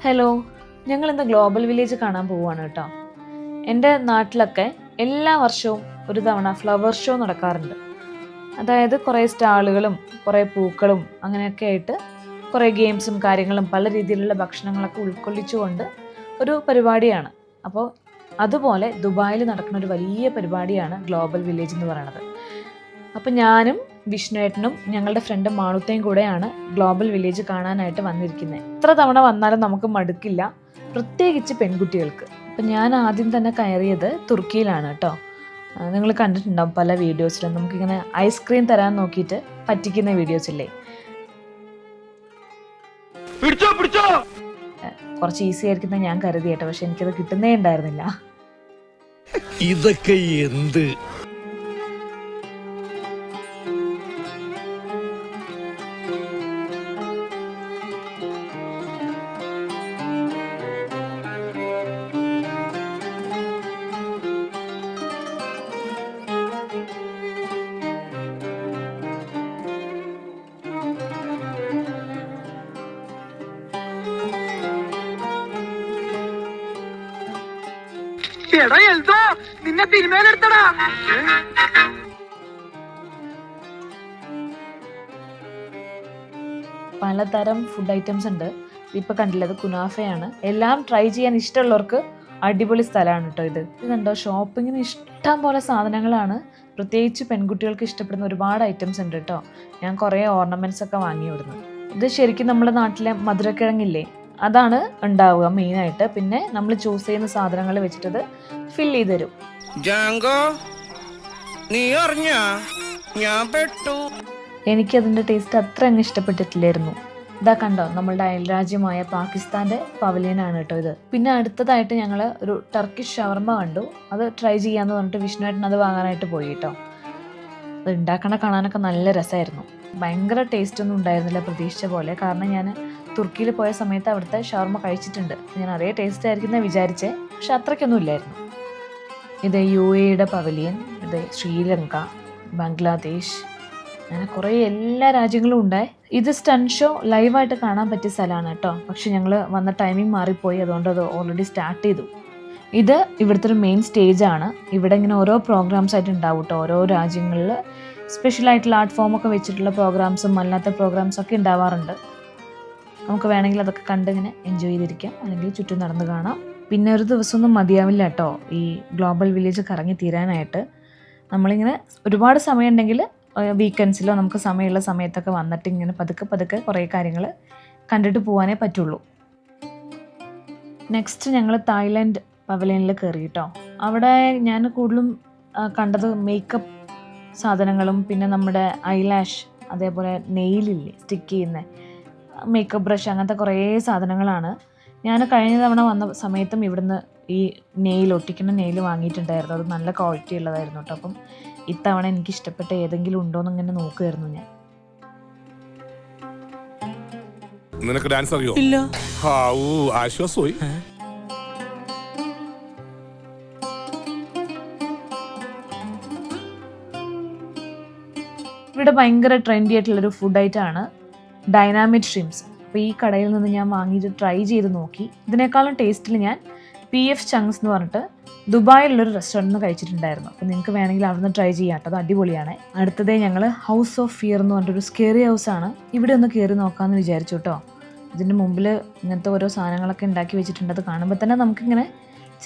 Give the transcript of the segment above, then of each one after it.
Hello, ഞങ്ങളിന്ന് global village കാണാൻ പോവുകയാണ് കേട്ടോ. എൻ്റെ നാട്ടിലൊക്കെ എല്ലാ വർഷവും ഒരു തവണ ഫ്ലവർ ഷോ നടക്കാറുണ്ട്. അതായത് കുറേ സ്റ്റാളുകളും കുറേ പൂക്കളും അങ്ങനെയൊക്കെ ആയിട്ട് കുറേ ഗെയിംസും കാര്യങ്ങളും പല രീതിയിലുള്ള ഭക്ഷണങ്ങളൊക്കെ ഉൾക്കൊള്ളിച്ചുകൊണ്ട് ഒരു പരിപാടിയാണ്. അപ്പോൾ അതുപോലെ ദുബായിൽ നടക്കുന്ന ഒരു വലിയ പരിപാടിയാണ് ഗ്ലോബൽ വില്ലേജ് എന്ന് പറയുന്നത്. അപ്പം ഞാനും വിഷ്ണുവേട്ടനും ഞങ്ങളുടെ ഫ്രണ്ട് മാളുത്തയും കൂടെയാണ് ഗ്ലോബൽ വില്ലേജ് കാണാനായിട്ട് വന്നിരിക്കുന്നത്. എത്ര തവണ വന്നാലും നമുക്ക് മടുക്കില്ല, പ്രത്യേകിച്ച് പെൺകുട്ടികൾക്ക്. അപ്പം ഞാൻ ആദ്യം തന്നെ കയറിയത് തുർക്കിയിലാണ് കേട്ടോ. നിങ്ങൾ കണ്ടിട്ടുണ്ടാവും പല വീഡിയോസിലും നമുക്കിങ്ങനെ ഐസ്ക്രീം തരാൻ നോക്കിയിട്ട് പറ്റിക്കുന്ന വീഡിയോസ് ഇല്ലേ. കുറച്ച് ഈസി ആയിരിക്കുന്ന ഞാൻ കരുതി കേട്ടോ, പക്ഷെ എനിക്കത് കിട്ടുന്നേ ഉണ്ടായിരുന്നില്ല. ഇതൊക്കെ എന്ത്? നിന്നെ തിരുമേലെടുത്തടാ. പലതരം ഫുഡ് ഐറ്റംസ് ഉണ്ട്. ഇപ്പൊ കണ്ടില്ല, അത് കുനാഫയാണ്. എല്ലാം ട്രൈ ചെയ്യാൻ ഇഷ്ടമുള്ളവർക്ക് അടിപൊളി സ്ഥലമാണ് കേട്ടോ ഇത്. കണ്ടോ, ഷോപ്പിങ്ങിന് ഇഷ്ടം പോലെ സാധനങ്ങളാണ്. പ്രത്യേകിച്ച് പെൺകുട്ടികൾക്ക് ഇഷ്ടപ്പെടുന്ന ഒരുപാട് ഐറ്റംസ് ഉണ്ട് കേട്ടോ. ഞാൻ കുറേ ഓർണമെന്റ്സ് ഒക്കെ വാങ്ങി ഇവിടുന്ന്. ഇത് ശരിക്കും നമ്മുടെ നാട്ടിലെ മധുരക്കിഴങ്ങില്ലേ, അതാണ് ഉണ്ടാവുക മെയിനായിട്ട്. പിന്നെ നമ്മൾ ചൂസ് ചെയ്യുന്ന സാധനങ്ങൾ വെച്ചിട്ടത് ഫിൽ ചെയ്ത് തരും. എനിക്കതിൻ്റെ ടേസ്റ്റ് അത്ര അങ്ങ് ഇഷ്ടപ്പെട്ടിട്ടില്ലായിരുന്നു. ഇതാ കണ്ടോ, നമ്മളുടെ അയൽരാജ്യമായ പാകിസ്ഥാന്റെ പവലിയനാണ് കേട്ടോ ഇത്. പിന്നെ അടുത്തതായിട്ട് ഞങ്ങൾ ഒരു ടർക്കിഷ് ഷവർമ കണ്ടു. അത് ട്രൈ ചെയ്യാന്ന് പറഞ്ഞിട്ട് വിഷ്ണുവേട്ടൻ അത് വാങ്ങാനായിട്ട് പോയി കേട്ടോ. അത് ഉണ്ടാക്കണ കാണാനൊക്കെ നല്ല രസമായിരുന്നു. ഭയങ്കര ടേസ്റ്റ് ഒന്നും ഉണ്ടായിരുന്നില്ല പ്രതീക്ഷിച്ച പോലെ. കാരണം ഞാൻ തുർക്കിയിൽ പോയ സമയത്ത് അവിടുത്തെ ഷവർമ കഴിച്ചിട്ടുണ്ട്. ഞാൻ അതേ ടേസ്റ്റ് ആയിരിക്കും വിചാരിച്ചേ, പക്ഷെ അത്രയ്ക്കൊന്നും ഇല്ലായിരുന്നു. ഇത് UAE പവലിയൻ, ഇത് ശ്രീലങ്ക, ബംഗ്ലാദേശ്, അങ്ങനെ കുറേ എല്ലാ രാജ്യങ്ങളും ഉണ്ടായി. ഇത് സ്റ്റൺ ഷോ ലൈവായിട്ട് കാണാൻ പറ്റിയ സ്ഥലമാണ് കേട്ടോ. പക്ഷെ ഞങ്ങൾ വന്ന ടൈമിംഗ് മാറിപ്പോയി, അതുകൊണ്ട് അത് ഓൾറെഡി സ്റ്റാർട്ട് ചെയ്തു. ഇത് ഇവിടുത്തെ ഒരു മെയിൻ സ്റ്റേജാണ്. ഇവിടെ ഇങ്ങനെ ഓരോ പ്രോഗ്രാംസ് ആയിട്ട് ഉണ്ടാവും കേട്ടോ. ഓരോ രാജ്യങ്ങളിൽ സ്പെഷ്യലായിട്ടുള്ള ആർട്ട് ഫോമൊക്കെ വെച്ചിട്ടുള്ള പ്രോഗ്രാംസും അല്ലാത്ത പ്രോഗ്രാംസൊക്കെ ഉണ്ടാവാറുണ്ട്. നമുക്ക് വേണമെങ്കിൽ അതൊക്കെ കണ്ടിങ്ങനെ എൻജോയ് ചെയ്തിരിക്കാം, അല്ലെങ്കിൽ ചുറ്റും നടന്ന് കാണാം. പിന്നെ ഒരു ദിവസമൊന്നും മതിയാവില്ല കേട്ടോ ഈ ഗ്ലോബൽ വില്ലേജ് കറങ്ങി തീരാനായിട്ട്. നമ്മളിങ്ങനെ ഒരുപാട് സമയം ഉണ്ടെങ്കിൽ വീക്കെൻഡ്സിലോ നമുക്ക് സമയമുള്ള സമയത്തൊക്കെ വന്നിട്ട് ഇങ്ങനെ പതുക്കെ പതുക്കെ കുറേ കാര്യങ്ങൾ കണ്ടിട്ട് പോകാനേ പറ്റുള്ളൂ. നെക്സ്റ്റ് ഞങ്ങൾ തായ്ലൻഡ് പവലിയനിൽ കയറി കേട്ടോ. അവിടെ ഞാൻ കൂടുതലും കണ്ടത് മേക്കപ്പ് സാധനങ്ങളും പിന്നെ നമ്മുടെ ഐലാഷ്, അതേപോലെ നെയിലില്ലേ സ്റ്റിക്ക് ചെയ്യുന്ന മേക്കപ്പ് ബ്രഷ്, അങ്ങനത്തെ കുറേ സാധനങ്ങളാണ്. ഞാൻ കഴിഞ്ഞ തവണ വന്ന സമയത്തും ഇവിടുന്ന് ഈ ഒട്ടിക്കുന്ന നെയിൽ വാങ്ങിയിട്ടുണ്ടായിരുന്നു. അത് നല്ല ക്വാളിറ്റി ഉള്ളതായിരുന്നു കേട്ടോ. അപ്പം ഇത്തവണ എനിക്ക് ഇഷ്ടപ്പെട്ട ഏതെങ്കിലും ഉണ്ടോയെന്ന് ഇങ്ങനെ നോക്കുമായിരുന്നു ഞാൻ. നിനക്ക് ഡാൻസ് അറിയോ? ഇല്ല. ആശ്വാസമായി. ഇവിടെ ഭയങ്കര ട്രെൻഡി ആയിട്ടുള്ളൊരു ഫുഡ് ഐറ്റമാണ് ഡൈനാമിക് ഷ്രിംസ്. അപ്പോൾ ഈ കടയിൽ നിന്ന് ഞാൻ വാങ്ങിയിട്ട് ട്രൈ ചെയ്ത് നോക്കി. ഇതിനേക്കാളും ടേസ്റ്റിൽ ഞാൻ PF ചങ്സ് എന്ന് പറഞ്ഞിട്ട് ദുബായിലുള്ളൊരു റെസ്റ്റോറൻറ്റിൽ നിന്ന് കഴിച്ചിട്ടുണ്ടായിരുന്നു. അപ്പോൾ നിങ്ങൾക്ക് വേണമെങ്കിൽ അവിടെ നിന്ന് ട്രൈ ചെയ്യാം കേട്ടോ, അത് അടിപൊളിയാണ്. അടുത്തതേ ഞങ്ങൾ ഹൗസ് ഓഫ് ഫിയർ എന്ന് പറഞ്ഞിട്ടൊരു സ്കേറി ഹൗസാണ്. ഇവിടെ ഒന്ന് കയറി നോക്കാമെന്ന് വിചാരിച്ചു കേട്ടോ. ഇതിൻ്റെ മുമ്പിൽ ഇങ്ങനത്തെ ഓരോ സാധനങ്ങളൊക്കെ ഉണ്ടാക്കി വെച്ചിട്ടുണ്ട്. അത് കാണുമ്പോൾ തന്നെ നമുക്കിങ്ങനെ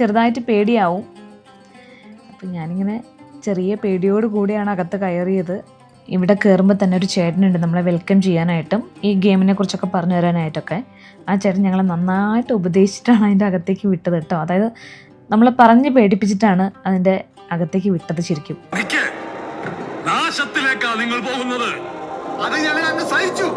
ചെറുതായിട്ട് പേടിയാവും. അപ്പം ഞാനിങ്ങനെ ചെറിയ പേടിയോട് കൂടിയാണ് അകത്ത് കയറിയത്. ഇവിടെ കയറുമ്പോൾ തന്നെ ഒരു ചേട്ടനുണ്ട് നമ്മളെ വെൽക്കം ചെയ്യാനായിട്ടും ഈ ഗെയിമിനെ കുറിച്ചൊക്കെ പറഞ്ഞു തരാനായിട്ടൊക്കെ. ആ ചേട്ടൻ ഞങ്ങളെ നന്നായിട്ട് ഉപദേശിച്ചിട്ടാണ് അതിൻ്റെ അകത്തേക്ക് വിട്ടത് കേട്ടോ. അതായത് നമ്മളെ പറഞ്ഞ് പേടിപ്പിച്ചിട്ടാണ് അതിൻ്റെ അകത്തേക്ക് വിട്ടത് ശരിക്കും. നാശത്തിലേക്കാണ് നിങ്ങൾ പോകുന്നത്. അത് ഞാൻ അങ്ങ് സഹിച്ചു.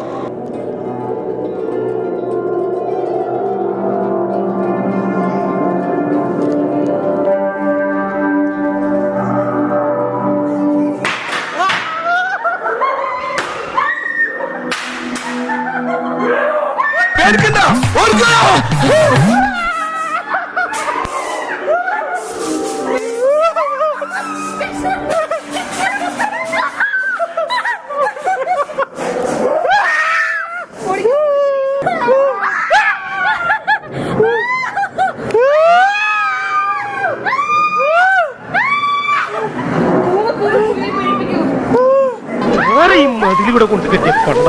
ജയിലിലൂടെ കൊണ്ടുപോയി കൊണ്ട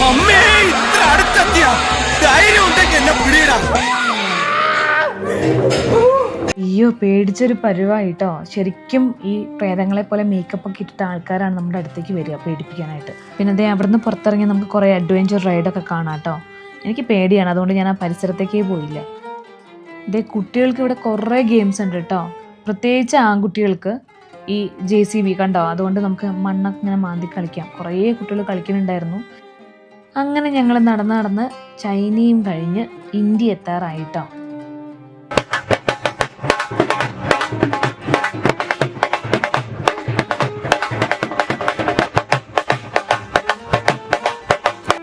അമ്മേ, ഇത്ര അടുത്തെത്തിയ ധൈര്യം ഉണ്ടെങ്കിൽ എന്നെ പിടിയിടാം. അയ്യോ പേടിച്ചൊരു പരുവായിട്ടോ. ശരിക്കും ഈ പ്രേതങ്ങളെ പോലെ മേക്കപ്പ് ഒക്കെ ഇട്ടിട്ട് ആൾക്കാരാണ് നമ്മുടെ അടുത്തേക്ക് വരിക പേടിപ്പിക്കാനായിട്ട്. പിന്നെ അതേ അവിടുന്ന് പുറത്തിറങ്ങി നമുക്ക് കുറേ അഡ്വഞ്ചർ റൈഡൊക്കെ കാണാം കേട്ടോ. എനിക്ക് പേടിയാണ്, അതുകൊണ്ട് ഞാൻ ആ പരിസരത്തേക്കേ പോയില്ല. ഇതേ കുട്ടികൾക്ക് ഇവിടെ കുറേ ഗെയിംസ് ഉണ്ട് കേട്ടോ. പ്രത്യേകിച്ച് ആൺകുട്ടികൾക്ക് ഈ JCB കണ്ടോ, അതുകൊണ്ട് നമുക്ക് മണ്ണൊക്കെ ഇങ്ങനെ മാന്തി കളിക്കാം. കുറേ കുട്ടികൾ കളിക്കുന്നുണ്ടായിരുന്നു. അങ്ങനെ ഞങ്ങൾ നടന്ന് ചൈനയും കഴിഞ്ഞ് ഇന്ത്യ എത്താറായിട്ടോ.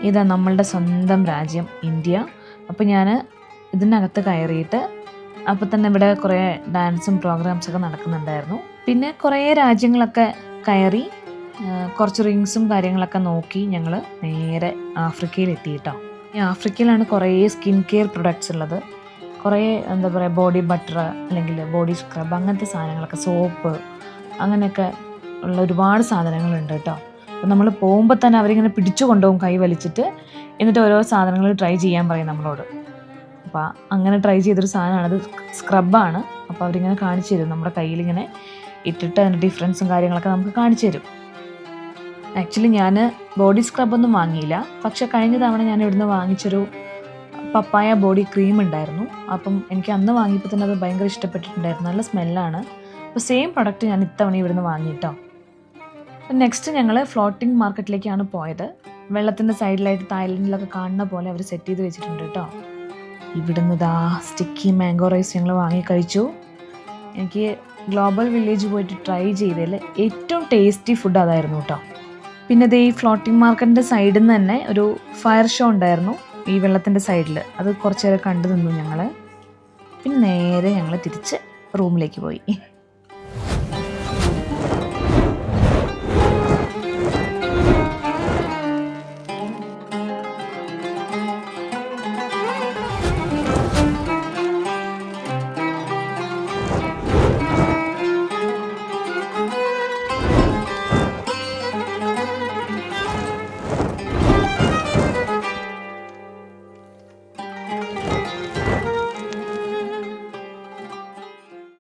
ഇതാ നമ്മളുടെ സ്വന്തം രാജ്യം ഇന്ത്യ. അപ്പോൾ ഞാൻ ഇതിനകത്ത് കയറിയിട്ട് അപ്പോൾ തന്നെ ഇവിടെ കുറേ ഡാൻസും പ്രോഗ്രാംസൊക്കെ നടക്കുന്നുണ്ടായിരുന്നു. പിന്നെ കുറേ രാജ്യങ്ങളൊക്കെ കയറി കുറച്ച് റിങ്സും കാര്യങ്ങളൊക്കെ നോക്കി ഞങ്ങൾ നേരെ ആഫ്രിക്കയിൽ എത്തിയിട്ടോ. ഈ ആഫ്രിക്കയിലാണ് കുറേ സ്കിൻ കെയർ പ്രൊഡക്ട്സ് ഉള്ളത്. കുറേ എന്താ പറയുക ബോഡി ബട്ടർ അല്ലെങ്കിൽ ബോഡി സ്ക്രബ് അങ്ങനത്തെ സാധനങ്ങളൊക്കെ, സോപ്പ് അങ്ങനെയൊക്കെ ഉള്ള ഒരുപാട് സാധനങ്ങളുണ്ട് കേട്ടോ. അപ്പോൾ നമ്മൾ പോകുമ്പോൾ തന്നെ അവരിങ്ങനെ പിടിച്ചു കൊണ്ടുപോകും കൈ വലിച്ചിട്ട്. എന്നിട്ട് ഓരോ സാധനങ്ങൾ ട്രൈ ചെയ്യാൻ പറയും നമ്മളോട്. അപ്പോൾ അങ്ങനെ ട്രൈ ചെയ്തൊരു സാധനമാണ്, അത് സ്ക്രബാണ്. അപ്പോൾ അവരിങ്ങനെ കാണിച്ചു തരും, നമ്മുടെ കയ്യിലിങ്ങനെ ഇട്ടിട്ട് അതിൻ്റെ ഡിഫറൻസും കാര്യങ്ങളൊക്കെ നമുക്ക് കാണിച്ചു തരും. ആക്ച്വലി ഞാൻ ബോഡി സ്ക്രബൊന്നും വാങ്ങിയില്ല. പക്ഷെ കഴിഞ്ഞ തവണ ഞാൻ ഇവിടുന്ന് വാങ്ങിച്ചൊരു പപ്പായ ബോഡി ക്രീം ഉണ്ടായിരുന്നു. അപ്പം എനിക്ക് അന്ന് വാങ്ങിയപ്പോൾ തന്നെ അത് ഭയങ്കര ഇഷ്ടപ്പെട്ടിട്ടുണ്ടായിരുന്നു. നല്ല സ്മെല്ലാണ്. അപ്പോൾ സെയിം പ്രൊഡക്റ്റ് ഞാൻ ഇത്തവണ ഇവിടുന്ന് വാങ്ങിയിട്ടോ. നെക്സ്റ്റ് ഞങ്ങൾ ഫ്ലോട്ടിംഗ് മാർക്കറ്റിലേക്കാണ് പോയത്. വെള്ളത്തിൻ്റെ സൈഡിലായിട്ട് തായ്ലൻഡിലൊക്കെ കാണുന്ന പോലെ അവർ സെറ്റ് ചെയ്ത് വെച്ചിട്ടുണ്ട് കേട്ടോ. ഇവിടുന്ന് സ്റ്റിക്കി മാംഗോ റൈസ് ഞങ്ങൾ വാങ്ങി കഴിച്ചു. എനിക്ക് ഗ്ലോബൽ വില്ലേജ് പോയിട്ട് ട്രൈ ചെയ്തതിൽ ഏറ്റവും ടേസ്റ്റി ഫുഡ് അതായിരുന്നു കേട്ടോ. പിന്നെ ഈ ഫ്ലോട്ടിംഗ് മാർക്കറ്റിൻ്റെ സൈഡിൽ നിന്ന് തന്നെ ഒരു ഫയർ ഷോ ഉണ്ടായിരുന്നു ഈ വെള്ളത്തിൻ്റെ സൈഡിൽ. അത് കുറച്ച് നേരം കണ്ടു നിന്നു ഞങ്ങൾ. പിന്നെ നേരെ ഞങ്ങൾ തിരിച്ച് റൂമിലേക്ക് പോയി.